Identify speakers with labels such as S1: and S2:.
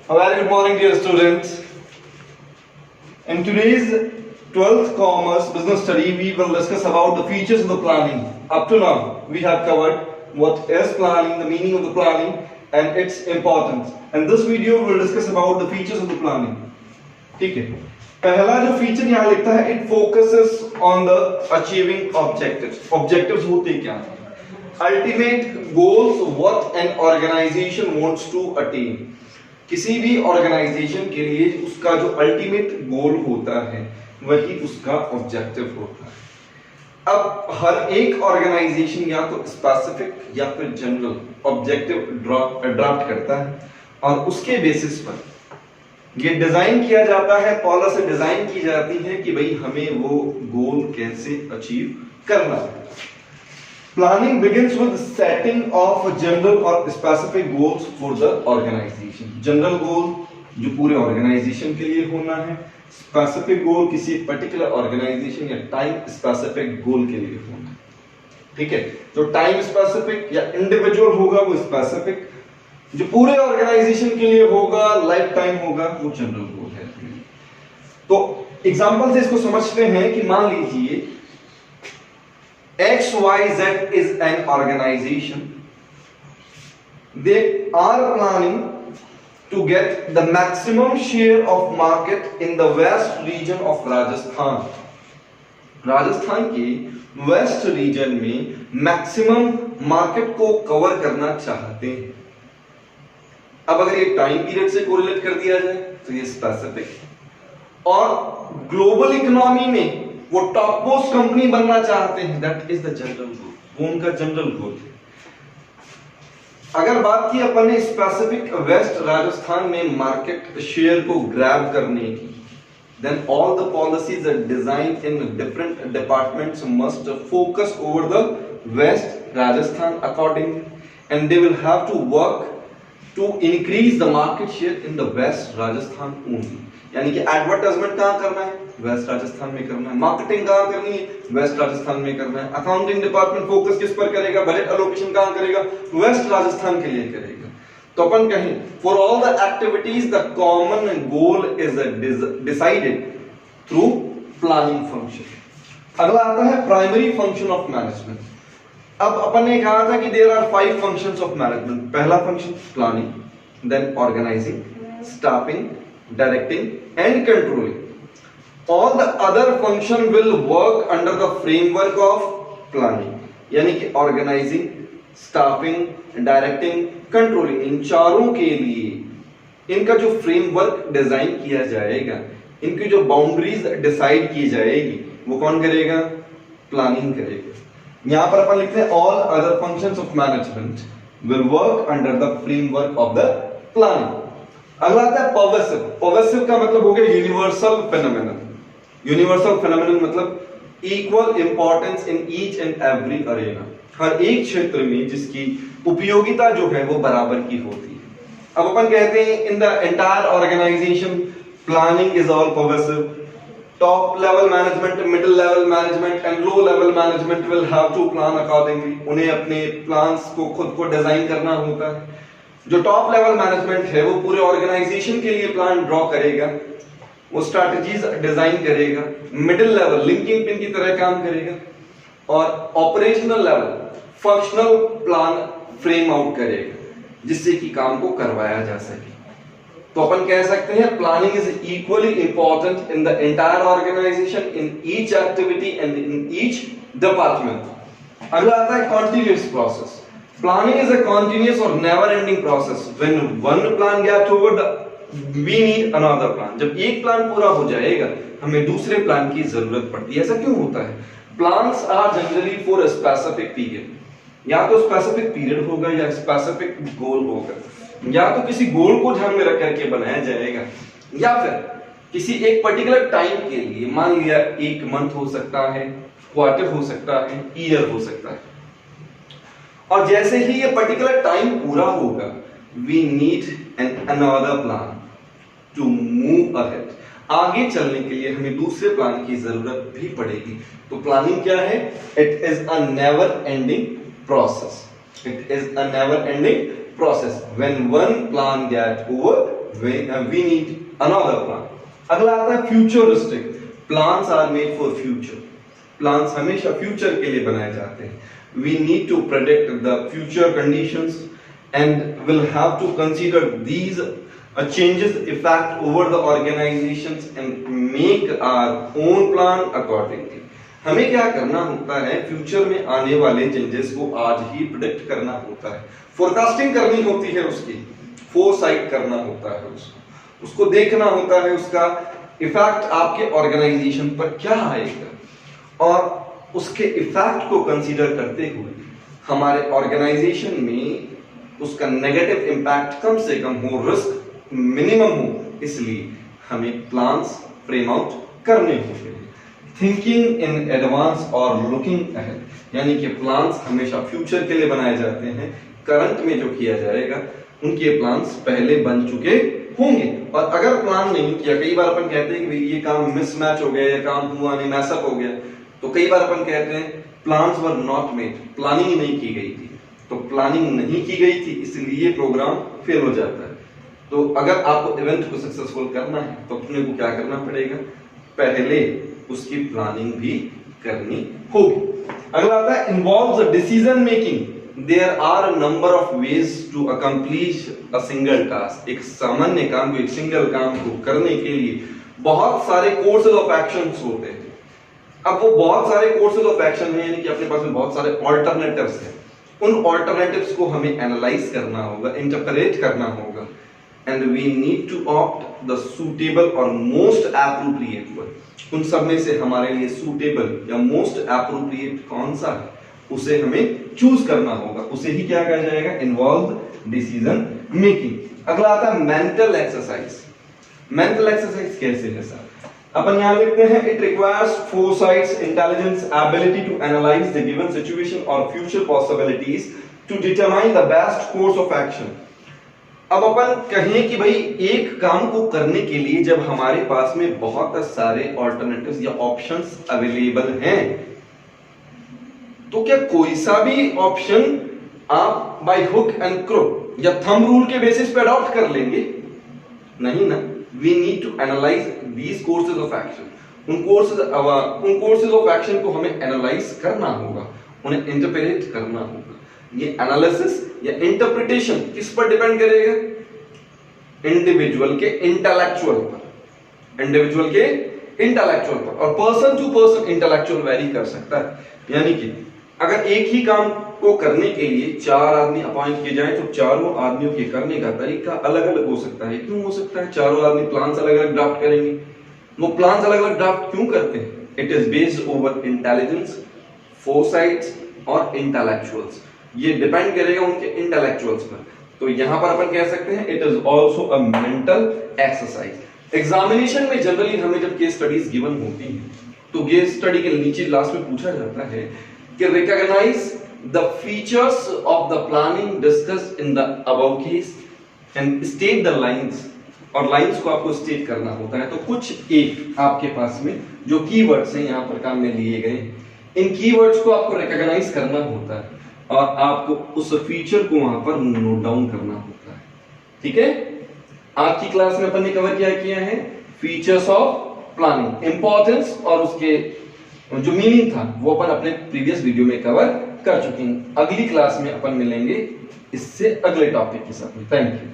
S1: A very good morning, dear students. In today's 12th Commerce Business Study, we will discuss about the features of the planning. Up to now, we have covered what is planning, the meaning of the planning, and its importance. And this video will discuss about the features of the planning. ठीक है. पहला जो feature यहाँ लिखता है, it focuses on the achieving objectives. Objectives होते क्या हैं? Ultimate goals what an organization wants to attain. किसी भी ऑर्गेनाइजेशन के लिए उसका जो अल्टीमेट गोल होता है वही उसका ऑब्जेक्टिव होता है। अब हर एक ऑर्गेनाइजेशन या तो स्पेसिफिक या फिर जनरल ऑब्जेक्टिव ड्राफ्ट करता है और उसके बेसिस पर ये डिजाइन किया जाता है, पॉलिसी डिजाइन की जाती है कि भाई हमें वो गोल कैसे अचीव करना है। Planning begins with setting of general or specific goals for the organization. General goal जो पूरे organization के लिए होना है, specific goal किसी particular organization या time specific goal के लिए होना है, ठीक है? जो time specific या individual होगा वो specific, जो पूरे organization के लिए होगा, lifetime होगा, वो general goal है। तो example से इसको समझते हैं कि मान लीजिए XYZ is an organization. They are planning to get the maximum share of market in the west region of Rajasthan. Rajasthan के वेस्ट रीजन में मैक्सिमम मार्केट को कवर करना चाहते हैं। अब अगर ये टाइम पीरियड से कोरिलेट कर दिया जाए तो ये स्पेसिफिक है। और ग्लोबल इकोनॉमी में वो टॉप मोस्ट कंपनी बनना चाहते हैं, दैट इज द जनरल गोल, वो उनका जनरल गोल है। अगर बात की अपन ने स्पेसिफिक वेस्ट राजस्थान में मार्केट शेयर को ग्रैब करने की, then all the policies are designed in different departments must focus over the west Rajasthan accordingly, and they will have to work to increase the market share in the west Rajasthan only. यानी कि advertisement कहां करना है? Waste Rajasthan में करना है। Marketing कहां करनी है? वेस्ट राजस्थान में करना है। अकाउंटिंग डिपार्टमेंट फोकस किस पर करेगा? बजट एलोकेशन कहां करेगा? वेस्ट राजस्थान के लिए करेगा। तो अपन कहें for all the activities the common goal is decided through planning function. अगला आता है प्राइमरी फंक्शन ऑफ मैनेजमेंट। अब अपन ने कहा था कि there are 5 functions of management. पहला function planning, then organizing, staffing, directing and controlling. All the other function will work under the framework of planning. यानी कि organizing, staffing, directing, controlling, इन चारों के लिए इनका जो फ्रेमवर्क डिजाइन किया जाएगा, इनकी जो बाउंड्रीज डिसाइड की जाएगी, वो कौन करेगा? प्लानिंग करेगा। यहां पर अपन लिखते हैं all other functions of management will work under the framework of the planning. अगला आता है पर्वेसिव। पर्वेसिव का मतलब हो गया यूनिवर्सल फेनोमेनन। यूनिवर्सल फेनोमेनन मतलब equal importance in each and every arena. हर एक क्षेत्र में जिसकी उपयोगिता जो है वो बराबर की होती है। अब अपन कहते हैं in the entire organization planning is all pervasive. Top level management, middle level management and low level management will have to plan accordingly. उन्हें अपने प्लान्स को खुद को डिजाइन करना होता है। जो टॉप लेवल मैनेजमेंट है वो पूरे ऑर्गेनाइजेशन के लिए प्लान ड्रॉ करेगा, वो स्ट्रैटेजीज डिजाइन करेगा। मिडिल लेवल लिंकिंग पिन की तरह काम करेगा और operational level functional plan frame out करेगा जिससे कि काम को करवाया जा सके। तो अपन कह सकते हैं planning is equally important in the entire organisation, in each activity and in each department. अगला आता है continuous process. Planning is a continuous or never-ending process. When one plan gets over, we need another plan. जब एक plan पूरा हो जाएगा, हमें दूसरे प्लान की जरूरत पड़ती है। ऐसा क्यों होता है? Plans are generally for a specific period. या तो स्पेसिफिक पीरियड होगा या स्पेसिफिक गोल होगा, या तो किसी गोल को ध्यान में रख करके बनाया जाएगा, या फिर किसी एक पर्टिकुलर टाइम के लिए, मान लिया 1 मंथ हो सकता है, क्वार्टर हो सकता है, ईयर हो सकता है। और जैसे ही ये पर्टिकुलर टाइम पूरा होगा, we need an another plan to move ahead. आगे चलने के लिए हमें दूसरे प्लान की जरूरत भी पड़ेगी। तो प्लानिंग क्या है? It is a never ending process. It is a never ending process. When one plan gets over, we need another plan. अगला आता है futuristic. Plans are made for future. Plans हमेशा future के लिए बनाए जाते हैं. We need to predict the future conditions and will have to consider these changes effect over the organizations and make our own plan accordingly. हमें क्या करना होता है, फ्यूचर में आने वाले चेंजेस को आज ही प्रेडिक्ट करना होता है, फोरकास्टिंग करनी होती है, उसकी फोरसाइट करना होता है, उसको देखना होता है, उसका इफेक्ट आपके ऑर्गेनाइजेशन पर क्या आएगा और उसके इफेक्ट को कंसीडर करते हुए हमारे ऑर्गेनाइजेशन में उसका नेगेटिव इम्पैक्ट कम से कम हो, रिस्क मिनिमम हो, इसलिए हमें प्लान्स फ्रेम आउट करने होंगे. थिंकिंग इन एडवांस और लुकिंग अहेड, यानी कि प्लान्स हमेशा फ्यूचर के लिए बनाए जाते हैं. करंट में जो किया जाएगा उनके प्लान्स पहले बन चुके होंगे, और अगर प्लान नहीं किया, कई बार अपन कहते हैं कि ये काम मिसमैच हो गया, ये काम हुआ नहीं, मैसअप हो गया, तो कई बार अपन कहते हैं plans were not made, planning नहीं की गई थी. तो प्लानिंग नहीं की गई थी इसलिए प्रोग्राम फेल हो जाता है. तो अगर आपको इवेंट को सक्सेसफुल करना है तो अपने को क्या करना पड़ेगा, पहले उसकी प्लानिंग भी करनी होगी. अगला आता है involves decision making. There are a number of ways to accomplish a single task. एक सामान्य काम को, एक सिंगल काम को करने के लिए बहुत सारे कोर्सेज ऑफ एक्शंस होते हैं. अब वो बहुत सारे कोर्सेज ऑफ एक्शन है, यानी कि अपने पास में बहुत सारे ऑल्टरनेटिव्स हैं. उन ऑल्टरनेटिव्स को हमें एनालाइज करना होगा, इंटरप्रेट करना होगा, and we need to opt the suitable और मोस्ट एप्रोप्रिएट वन. उन सब में से हमारे लिए सूटेबल या मोस्ट एप्रोप्रिएट कौन सा है उसे हमें चूज करना होगा. उसे ही क्या कहा जाएगा, इन्वॉल्व डिसीजन मेकिंग. अगला आता है मेंटल एक्सरसाइज. मेंटल एक्सरसाइज कैसे है सर? अपन यहां लिखते हैं it requires foresights, intelligence, ability to analyse the given situation और future possibilities to determine the best course of action. अब अपन कहें कि भाई एक काम को करने के लिए जब हमारे पास में बहुत सारे ऑल्टरनेटिव्स या ऑप्शंस अवेलेबल हैं, तो क्या कोई सा भी ऑप्शन आप बाय हुक एंड क्रुक या थंब रूल के बेसिस पे अडॉप्ट कर लेंगे? नहीं ना. We need to analyse these courses of action. उन कोर्सेज ऑफ एक्शन को हमें एनालाइज करना होगा, उन्हें इंटरप्रेट करना होगा. ये एनालिसिस या इंटरप्रिटेशन किस पर डिपेंड करेगा? इंडिविजुअल के इंटेलेक्चुअल पर, इंडिविजुअल के इंटेलेक्चुअल पर. और person to person intellectual vary कर सकता है. यानी कि अगर एक ही काम को करने के लिए 4 आदमी अपॉइंट किए जाए तो चारों आदमियों के करने का तरीका अलग अलग हो सकता है. क्यों हो सकता है? चारों आदमी प्लान्स अलग अलग ड्राफ्ट करेंगे. वो प्लान्स अलग अलग ड्राफ्ट क्यों करते हैं? It is based over intelligence, foresights और इंटेलेक्चुअल्स. ये डिपेंड करेगा उनके इंटेलेक्चुअल्स पर. तो यहां पर अपन कह सकते हैं it is also a mental exercise. Examination में जनरली हमें जब केस स्टडीज गिवन होती हैं तो केस स्टडी के नीचे लास्ट में पूछा जाता है कि recognise the features of the planning discussed in the above case and state the lines. और लाइंस को आपको स्टेट करना होता है. तो कुछ एक आपके पास में जो कीवर्ड्स हैं यहां पर काम में लिए गए, इन कीवर्ड्स को आपको रिकॉग्नाइज करना होता है और आपको उस फीचर को वहां पर नोट डाउन करना होता है. ठीक है. आज की क्लास में अपन ने कवर किया है फीचर्स ऑफ प्लानिंग, इंपॉर्टेंस और उसके जो मीनिंग था वो अपन अपने प्रीवियस वीडियो में कवर कर चुके हैं. अगली क्लास में अपन मिलेंगे इससे अगले टॉपिक के साथ में. Thank you.